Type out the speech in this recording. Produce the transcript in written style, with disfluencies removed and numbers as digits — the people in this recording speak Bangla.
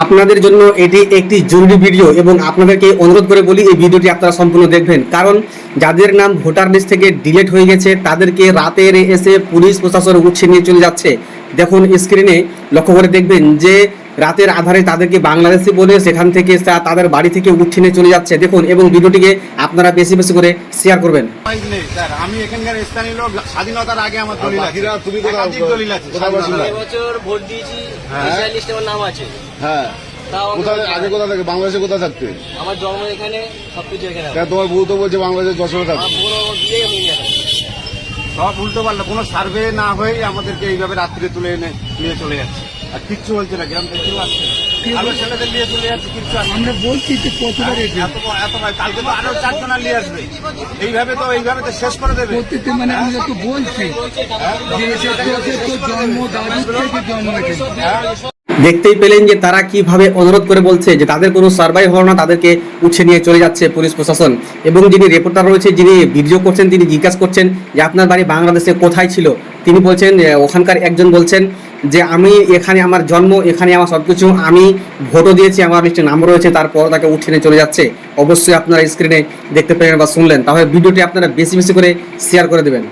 আপনাদের জন্য এটি একটি জরুরি ভিডিও এবং আপনাদেরকে অনুরোধ করে বলি এই ভিডিওটি আপনারা সম্পূর্ণ দেখবেন, কারণ যাদের নাম ভোটার লিস্ট থেকে ডিলিট হয়ে গেছে তাদেরকে রাতের এসে পুলিশ প্রশাসন উঠিয়ে নিয়ে চলে যাচ্ছে। দেখুন স্ক্রিনে লক্ষ্য করে দেখবেন যে রাতের আধারে তাদেরকে বাংলাদেশি বলে সেখান থেকে তাদের বাড়ি থেকে উঠিয়ে নিয়ে চলে যাচ্ছে। দেখুন এবং ভিডিওটিকে আপনারা বেশি বেশি করে শেয়ার করবেন। আমি এখানকার স্থানীয় লোক, স্বাধীনতার আগে আমার দলিল আছে। তুমি একাধিক দলিল আছে। এবছর ভোট দিয়েছি, লিস্টে আমার নাম আছে। হ্যাঁ, আগে কোথা থেকে বাংলাদেশে কোথা থাকতে? আমার জন্ম এখানে, সবকিছু এখানে। তোমার বউ তো বলছে বাংলাদেশে যশোরে থাকতে। সব উল্টো পাল্টা, কোনো সার্ভে না হয়ে আমাদেরকে এইভাবে রাত্রে তুলে এনে নিয়ে চলে যাচ্ছে। আর কিচ্ছু বলছে না, গ্রাম থেকে কেউ আসছে, আরো ছেলেদের নিয়ে চলে যাচ্ছে, কিচ্ছু আসছে। আমরা বলছি যে এত কালকে তো আরো 4 জন নিয়ে আসবে। এইভাবে তো শেষ করে দেবে। মানে আমরা তো বলছি দেখতেই পেলেন যে তারা কিভাবে অনুরোধ করে বলছে যে তাদের কোনো সার্ভাই হলো না, তাদেরকে উঠে নিয়ে চলে যাচ্ছে পুলিশ প্রশাসন। এবং যিনি রিপোর্টার রয়েছে, যিনি ভিডিও করছেন, তিনি জিজ্ঞাসা করছেন যে আপনার বাড়ি বাংলাদেশে কোথায় ছিল। তিনি বলছেন, ওখানকার একজন বলছেন যে আমি এখানে, আমার জন্ম এখানে, আমার সব কিছু, আমি ভোটও দিয়েছি, আমার লিস্টে নাম রয়েছে, তারপর তাকে উঠে নিয়ে চলে যাচ্ছে। অবশ্যই আপনারা স্ক্রিনে দেখতে পেলেন বা শুনলেন, তাহলে ভিডিওটি আপনারা বেশি বেশি করে শেয়ার করে দেবেন।